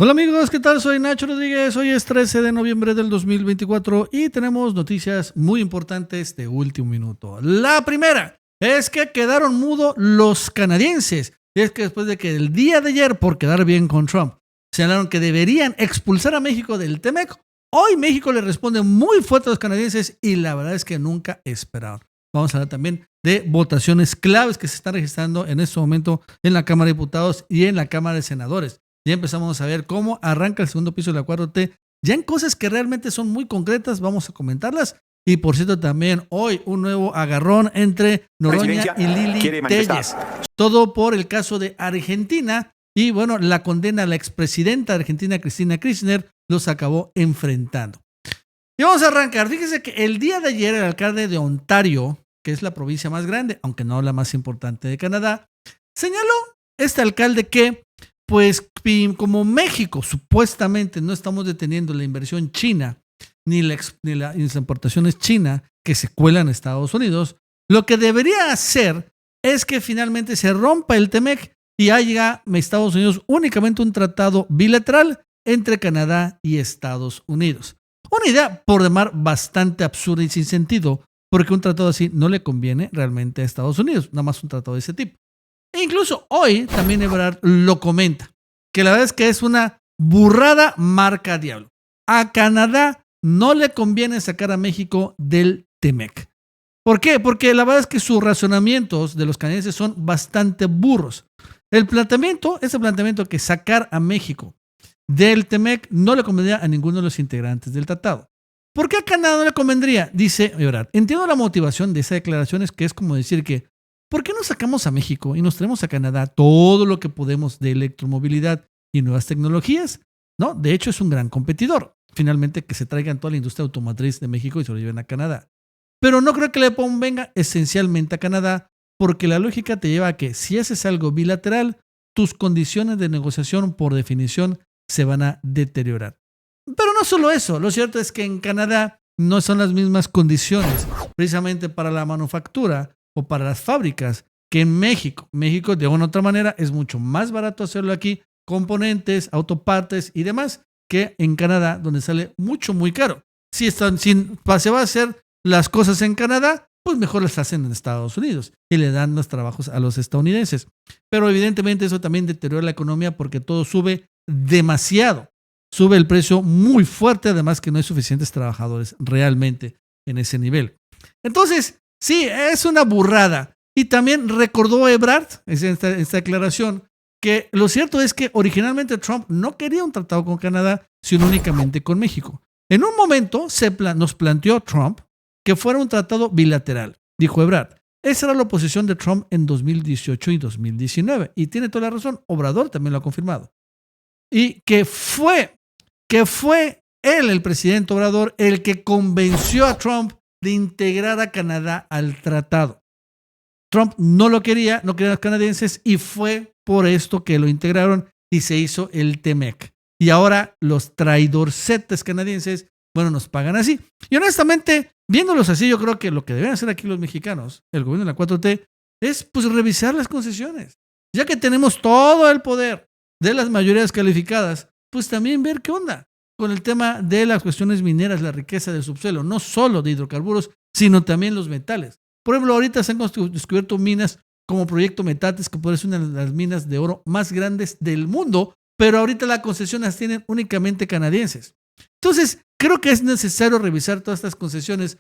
Hola amigos, ¿qué tal? Soy Nacho Rodríguez, hoy es 13 de noviembre del 2024 y tenemos noticias muy importantes de último minuto. La primera es que quedaron mudos los canadienses. Y es que después de que el día de ayer, por quedar bien con Trump, señalaron que deberían expulsar a México del TEMEC, hoy México le responde muy fuerte a los canadienses y la verdad es que nunca esperaron. Vamos a hablar también de votaciones claves que se están registrando en este momento en la Cámara de Diputados y en la Cámara de Senadores. Ya empezamos a ver cómo arranca el segundo piso de la 4T, ya en cosas que realmente son muy concretas, vamos a comentarlas. Y por cierto, también hoy un nuevo agarrón entre Noroña y Lili Telles. Todo por el caso de Argentina. Y bueno, la condena a la expresidenta de Argentina, Cristina Kirchner, los acabó enfrentando. Y vamos a arrancar. Fíjese que el día de ayer el alcalde de Ontario, que es la provincia más grande, aunque no la más importante de Canadá, señaló este alcalde que pues como México supuestamente no estamos deteniendo la inversión china ni las importaciones chinas que se cuelan a Estados Unidos, lo que debería hacer es que finalmente se rompa el TEMEC y haya Estados Unidos únicamente un tratado bilateral entre Canadá y Estados Unidos. Una idea por demás bastante absurda y sin sentido, porque un tratado así no le conviene realmente a Estados Unidos, nada más un tratado de ese tipo. E incluso hoy también Ebrard lo comenta, que la verdad es que es una burrada marca diablo. A Canadá no le conviene sacar a México del TEMEC. ¿Por qué? Porque la verdad es que sus razonamientos de los canadienses son bastante burros. Ese planteamiento que sacar a México del TEMEC no le convendría a ninguno de los integrantes del tratado. ¿Por qué a Canadá no le convendría? Dice Ebrard. Entiendo la motivación de esa declaración, es que es como decir que ¿por qué no sacamos a México y nos traemos a Canadá todo lo que podemos de electromovilidad y nuevas tecnologías? ¿No? De hecho, es un gran competidor. Finalmente, que se traigan toda la industria automotriz de México y se lo lleven a Canadá. Pero no creo que le convenga esencialmente a Canadá, porque la lógica te lleva a que si haces algo bilateral, tus condiciones de negociación, por definición, se van a deteriorar. Pero no solo eso, lo cierto es que en Canadá no son las mismas condiciones, precisamente para la manufactura o para las fábricas que en México. México, de una u otra manera, es mucho más barato hacerlo aquí, componentes, autopartes y demás, que en Canadá, donde sale muy caro. Si se va a hacer las cosas en Canadá, pues mejor las hacen en Estados Unidos y le dan los trabajos a los estadounidenses. Pero evidentemente eso también deteriora la economía porque todo sube demasiado. Sube el precio muy fuerte, además que no hay suficientes trabajadores realmente en ese nivel. Entonces, sí, es una burrada. Y también recordó Ebrard, en esta declaración, que lo cierto es que originalmente Trump no quería un tratado con Canadá, sino únicamente con México. En un momento nos planteó Trump que fuera un tratado bilateral, dijo Ebrard. Esa era la oposición de Trump en 2018 y 2019. Y tiene toda la razón, Obrador también lo ha confirmado. Y que fue él, el presidente Obrador, el que convenció a Trump de integrar a Canadá al tratado. Trump no lo quería, no quería a los canadienses y fue por esto que lo integraron y se hizo el TEMEC. Y ahora los traidorcetes canadienses, bueno, nos pagan así. Y honestamente, viéndolos así, yo creo que lo que deben hacer aquí los mexicanos, el gobierno de la 4T, es pues revisar las concesiones. Ya que tenemos todo el poder de las mayorías calificadas, pues también ver qué onda con el tema de las cuestiones mineras, la riqueza del subsuelo, no solo de hidrocarburos, sino también los metales. Por ejemplo, ahorita se han descubierto minas como Proyecto Metates, que puede ser una de las minas de oro más grandes del mundo, pero ahorita las concesiones las tienen únicamente canadienses. Entonces, creo que es necesario revisar todas estas concesiones,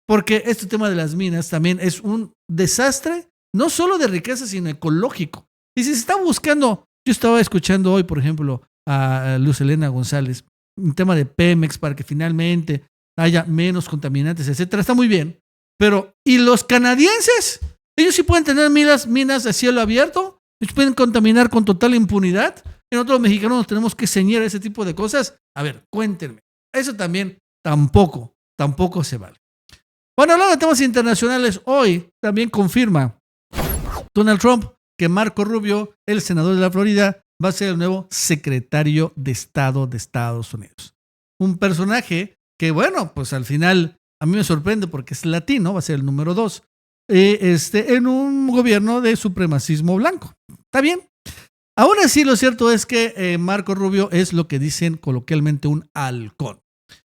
porque este tema de las minas también es un desastre, no solo de riqueza, sino ecológico. Y si se está buscando, yo estaba escuchando hoy, por ejemplo, a Luz Helena González, un tema de Pemex para que finalmente haya menos contaminantes, etcétera. Está muy bien. Pero, ¿y los canadienses? Ellos sí pueden tener minas de cielo abierto, ellos pueden contaminar con total impunidad. Y nosotros los mexicanos nos tenemos que ceñir a ese tipo de cosas. A ver, cuéntenme. Eso también tampoco se vale. Bueno, hablando de temas internacionales, hoy también confirma Donald Trump que Marco Rubio, el senador de la Florida, va a ser el nuevo secretario de Estado de Estados Unidos. Un personaje que, bueno, pues al final a mí me sorprende porque es latino, va a ser el número 2, en un gobierno de supremacismo blanco. Está bien. Aún así, lo cierto es que Marco Rubio es lo que dicen coloquialmente un halcón.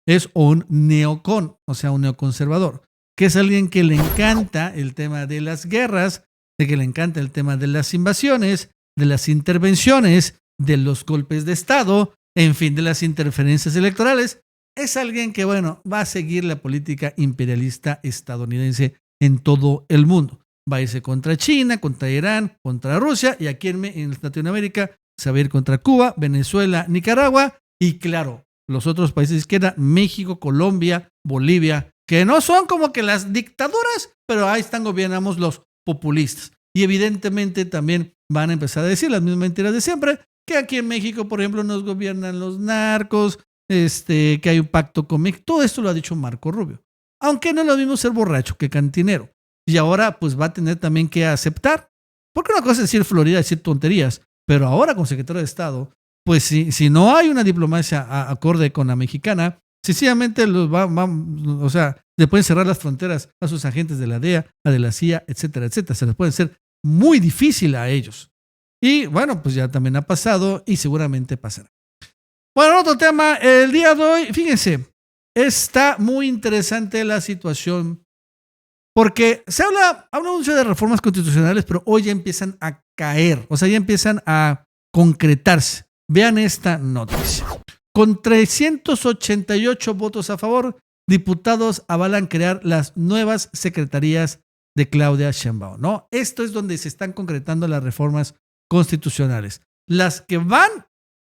Es un neocon, o sea, un neoconservador, que es alguien que le encanta el tema de las guerras, de que le encanta el tema de las invasiones, de las intervenciones, de los golpes de Estado, en fin, de las interferencias electorales. Es alguien que, bueno, va a seguir la política imperialista estadounidense en todo el mundo. Va a irse contra China, contra Irán, contra Rusia, y aquí en Latinoamérica se va a ir contra Cuba, Venezuela, Nicaragua, y claro, los otros países de izquierda, México, Colombia, Bolivia, que no son como que las dictaduras, pero ahí están gobernamos los populistas. Y evidentemente también van a empezar a decir las mismas mentiras de siempre, que aquí en México, por ejemplo, nos gobiernan los narcos, que hay un pacto con México. Todo esto lo ha dicho Marco Rubio. Aunque no es lo mismo ser borracho que cantinero. Y ahora pues va a tener también que aceptar, porque una cosa es decir Florida, decir tonterías, pero ahora como secretario de Estado, pues si no hay una diplomacia acorde con la mexicana, sencillamente o sea, le pueden cerrar las fronteras a sus agentes de la DEA, a de la CIA, etcétera, etcétera. Se les puede ser muy difícil a ellos. Y bueno, pues ya también ha pasado y seguramente pasará. Bueno, otro tema, el día de hoy, fíjense, está muy interesante la situación porque se habla mucho de reformas constitucionales, pero hoy ya empiezan a caer, o sea, ya empiezan a concretarse. Vean esta noticia. Con 388 votos a favor, diputados avalan crear las nuevas secretarías de Claudia Sheinbaum, ¿no? Esto es donde se están concretando las reformas constitucionales. Las que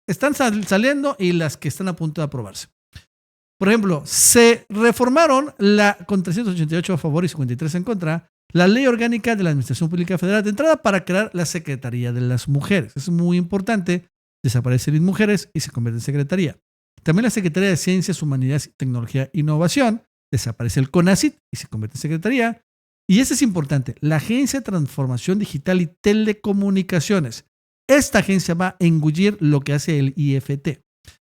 están saliendo y las que están a punto de aprobarse. Por ejemplo, se reformaron con 388 a favor y 53 en contra la Ley Orgánica de la Administración Pública Federal de entrada para crear la Secretaría de las Mujeres. Es muy importante. Desaparecen las mujeres y se convierte en secretaría. También la Secretaría de Ciencias, Humanidades, Tecnología e Innovación. Desaparece el CONACYT y se convierte en secretaría. Y eso es importante. La Agencia de Transformación Digital y Telecomunicaciones. Esta agencia va a engullir lo que hace el IFT.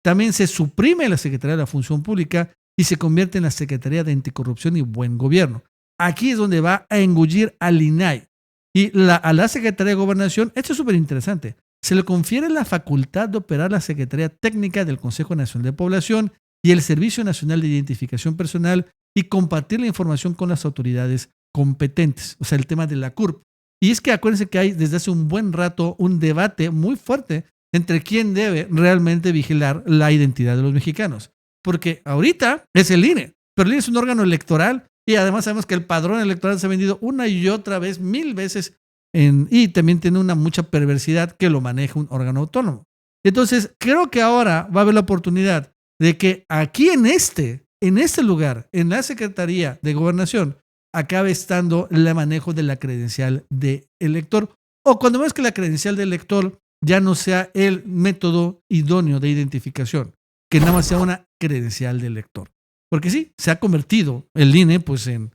También se suprime la Secretaría de la Función Pública y se convierte en la Secretaría de Anticorrupción y Buen Gobierno. Aquí es donde va a engullir al INAI. Y a la Secretaría de Gobernación, esto es súper interesante, se le confiere la facultad de operar la Secretaría Técnica del Consejo Nacional de Población y el Servicio Nacional de Identificación Personal y compartir la información con las autoridades competentes, o sea, el tema de la CURP. Y es que acuérdense que hay desde hace un buen rato un debate muy fuerte entre quién debe realmente vigilar la identidad de los mexicanos. Porque ahorita es el INE, pero el INE es un órgano electoral y además sabemos que el padrón electoral se ha vendido una y otra vez, 1000 veces, y también tiene mucha perversidad que lo maneja un órgano autónomo. Entonces, creo que ahora va a haber la oportunidad de que aquí en este lugar, en la Secretaría de Gobernación, acabe estando el manejo de la credencial de elector, o cuando vemos que la credencial de elector ya no sea el método idóneo de identificación, que nada más sea una credencial de elector. Porque sí, se ha convertido el INE pues en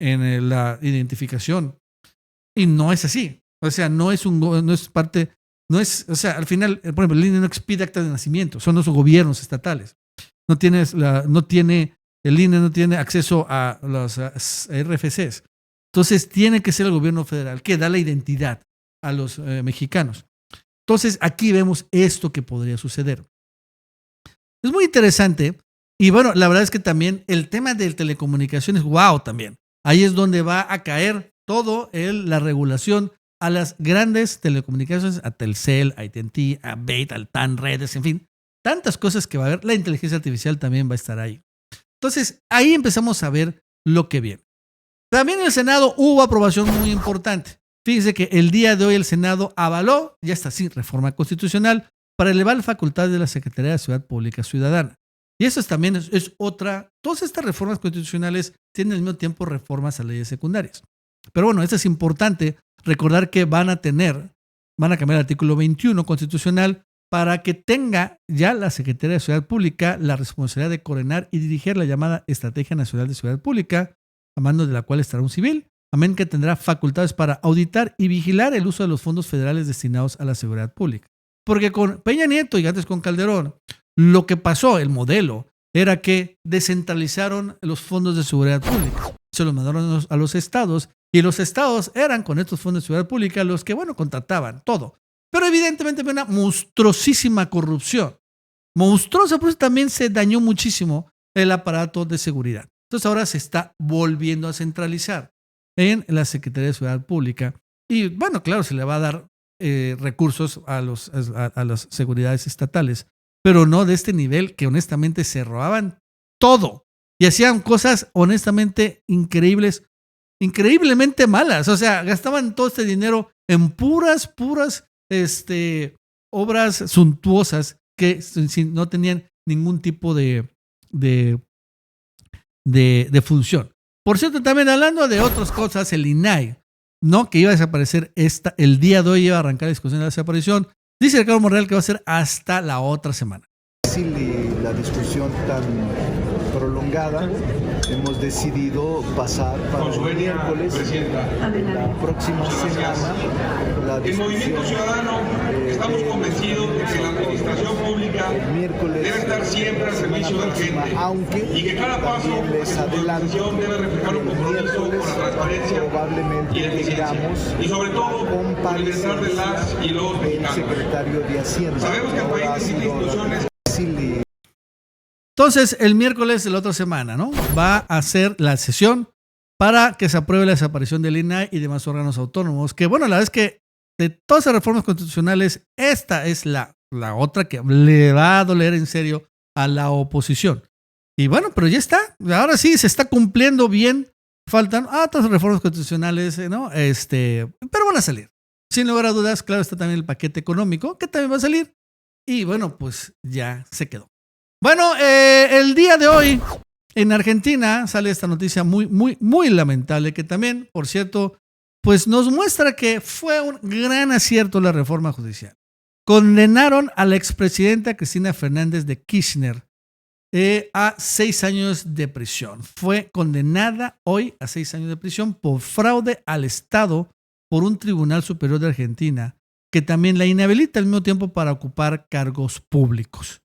la identificación y no es así. O sea, no es parte, o sea, al final, por ejemplo, el INE no expide acta de nacimiento, son los gobiernos estatales. El INE no tiene acceso a los RFCs. Entonces, tiene que ser el gobierno federal que da la identidad a los mexicanos. Entonces, aquí vemos esto que podría suceder. Es muy interesante. Y bueno, la verdad es que también el tema de telecomunicaciones, wow, también. Ahí es donde va a caer todo la regulación a las grandes telecomunicaciones, a Telcel, a AT&T, a BET, al TAN, redes, en fin. Tantas cosas que va a haber. La inteligencia artificial también va a estar ahí. Entonces, ahí empezamos a ver lo que viene. También en el Senado hubo aprobación muy importante. Fíjense que el día de hoy el Senado avaló, ya está así, reforma constitucional para elevar la facultad de la Secretaría de Seguridad Pública Ciudadana. Y eso también es otra. Todas estas reformas constitucionales tienen al mismo tiempo reformas a leyes secundarias. Pero bueno, esto es importante recordar que van a cambiar el artículo 21 constitucional para que tenga ya la Secretaría de Seguridad Pública la responsabilidad de coordinar y dirigir la llamada Estrategia Nacional de Seguridad Pública, a mando de la cual estará un civil, amén que tendrá facultades para auditar y vigilar el uso de los fondos federales destinados a la seguridad pública. Porque con Peña Nieto y antes con Calderón, lo que pasó, el modelo, era que descentralizaron los fondos de seguridad pública. Se los mandaron a los estados y los estados eran con estos fondos de seguridad pública los que, bueno, contrataban todo. pero evidentemente había una monstruosísima corrupción. Monstruosa, por eso también se dañó muchísimo el aparato de seguridad. Entonces ahora se está volviendo a centralizar en la Secretaría de Seguridad Pública. Y bueno, claro, se le va a dar recursos a las seguridades estatales, pero no de este nivel que honestamente se robaban todo y hacían cosas honestamente increíblemente malas. O sea, gastaban todo este dinero en puras obras suntuosas que no tenían ningún tipo de función. Por cierto, también hablando de otras cosas, el INAI, ¿no? Que iba a desaparecer el día de hoy, iba a arrancar la discusión de la desaparición. Dice Ricardo Monreal que va a ser hasta la otra semana. Sí, la discusión tan prolongada, hemos decidido pasar para el miércoles, la próxima semana, la discusión. En Movimiento Ciudadano estamos convencidos de que la administración pública debe estar siempre al servicio de la gente, y que cada paso de su organización debe reflejar un compromiso con la transparencia y la eficiencia, y sobre todo con el bienestar de las y los mexicanos. Secretario de Hacienda. Sabemos que el país necesita instituciones. Entonces, el miércoles de la otra semana, ¿no? Va a ser la sesión para que se apruebe la desaparición del INAI y demás órganos autónomos. Que bueno, la verdad es que de todas las reformas constitucionales, esta es la otra que le va a doler en serio a la oposición. Y bueno, pero ya está. Ahora sí se está cumpliendo bien. Faltan otras reformas constitucionales, ¿no? Pero van a salir. Sin lugar a dudas, claro, está también el paquete económico, que también va a salir. Y bueno, pues ya se quedó. Bueno, el día de hoy en Argentina sale esta noticia muy lamentable, que también, por cierto, pues nos muestra que fue un gran acierto la reforma judicial. Condenaron a la expresidenta Cristina Fernández de Kirchner a 6 años de prisión. Fue condenada hoy a 6 años de prisión por fraude al Estado por un tribunal superior de Argentina, que también la inhabilita al mismo tiempo para ocupar cargos públicos.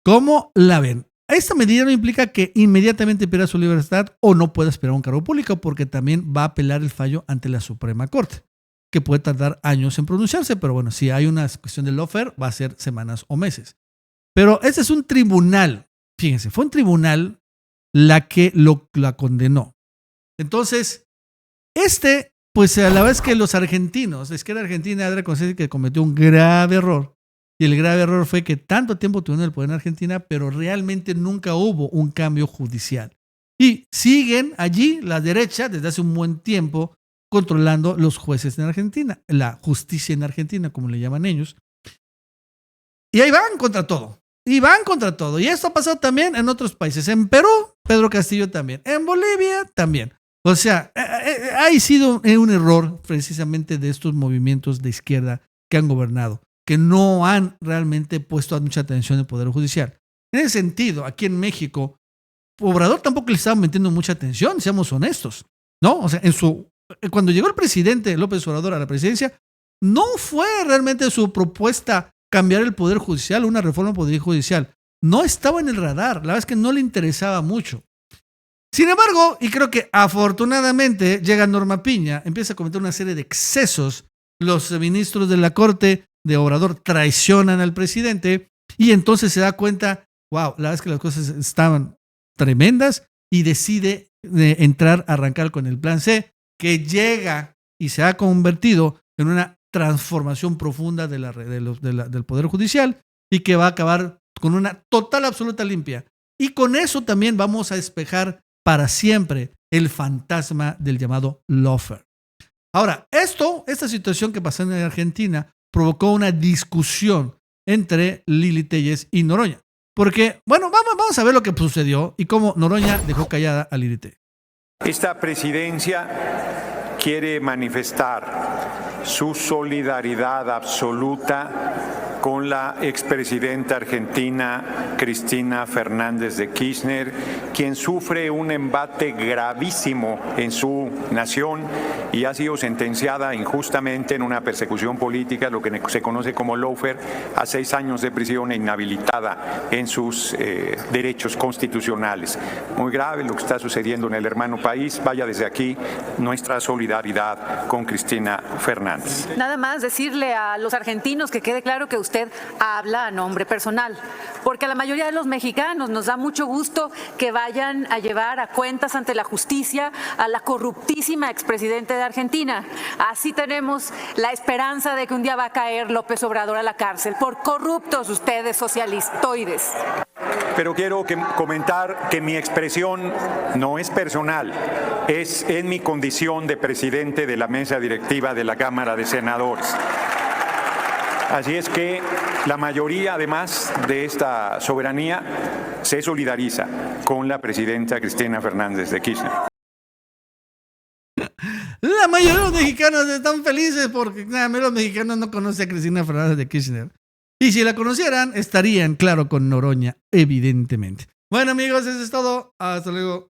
¿Cómo la ven? Esta medida no implica que inmediatamente pierda su libertad o no pueda aspirar a un cargo público, porque también va a apelar el fallo ante la Suprema Corte, que puede tardar años en pronunciarse, pero bueno, si hay una cuestión de lawfare, va a ser semanas o meses. Pero este es un tribunal, fíjense, fue un tribunal la que la condenó. Entonces, pues a la vez que los argentinos, la izquierda argentina ha de reconocer que cometió un grave error. Y el grave error fue que tanto tiempo tuvieron el poder en Argentina, pero realmente nunca hubo un cambio judicial. Y siguen allí la derecha desde hace un buen tiempo controlando los jueces en Argentina, la justicia en Argentina, como le llaman ellos. Y ahí van contra todo. Y esto ha pasado también en otros países. En Perú, Pedro Castillo también. En Bolivia también. O sea, ha sido un error precisamente de estos movimientos de izquierda que han gobernado, que no han realmente puesto mucha atención en el Poder Judicial. En ese sentido, aquí en México, Obrador tampoco le estaba metiendo mucha atención, seamos honestos, ¿no? O sea, cuando llegó el presidente López Obrador a la presidencia, no fue realmente su propuesta cambiar el Poder Judicial, una reforma del Poder Judicial. No estaba en el radar, la verdad es que no le interesaba mucho. Sin embargo, y creo que afortunadamente llega Norma Piña, empieza a cometer una serie de excesos. Los ministros de la Corte de Obrador traicionan al presidente y entonces se da cuenta, wow, la verdad es que las cosas estaban tremendas y decide entrar a arrancar con el plan C, que llega y se ha convertido en una transformación profunda del Poder Judicial y que va a acabar con una total, absoluta limpia. Y con eso también vamos a despejar para siempre el fantasma del llamado lawfare. Ahora, esta situación que pasó en Argentina provocó una discusión entre Lili Téllez y Noroña. Porque, bueno, vamos a ver lo que sucedió y cómo Noroña dejó callada a Lili Téllez. Esta presidencia quiere manifestar su solidaridad absoluta con la expresidenta argentina Cristina Fernández de Kirchner, quien sufre un embate gravísimo en su nación y ha sido sentenciada injustamente en una persecución política, lo que se conoce como lawfare, a 6 años de prisión e inhabilitada en sus derechos constitucionales. Muy grave lo que está sucediendo en el hermano país. Vaya desde aquí nuestra solidaridad con Cristina Fernández. Nada más decirle a los argentinos que quede claro que usted habla a nombre personal, porque a la mayoría de los mexicanos nos da mucho gusto que vayan a llevar a cuentas ante la justicia a la corruptísima expresidente de Argentina. Así tenemos la esperanza de que un día va a caer López Obrador a la cárcel por corruptos ustedes socialistoides. Pero quiero comentar que mi expresión no es personal, es en mi condición de presidente de la mesa directiva de la Cámara de Senadores. Así es que la mayoría, además de esta soberanía, se solidariza con la presidenta Cristina Fernández de Kirchner. La mayoría de los mexicanos están felices porque los mexicanos no conocen a Cristina Fernández de Kirchner. Y si la conocieran, estarían, claro, con Noroña, evidentemente. Bueno, amigos, eso es todo. Hasta luego.